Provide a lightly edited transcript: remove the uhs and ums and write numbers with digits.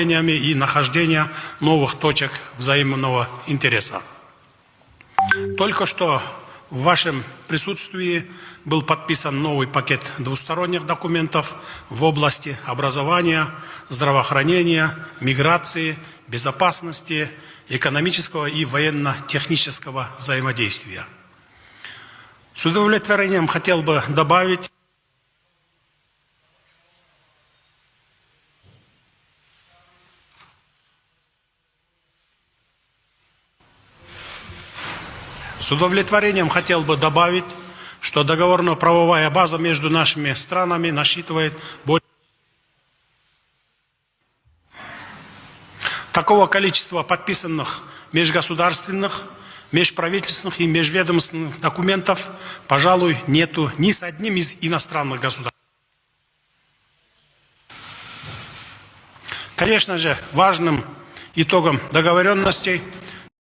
и нахождения новых точек взаимного интереса. Только что в вашем присутствии был подписан новый пакет двусторонних документов в области образования, здравоохранения, миграции, безопасности, экономического и военно-технического взаимодействия. С удовлетворением хотел бы добавить, что договорно-правовая база между нашими странами насчитывает более такого количества подписанных межгосударственных, межправительственных и межведомственных документов, пожалуй, нету ни с одним из иностранных государств. Конечно же, важным итогом договоренностей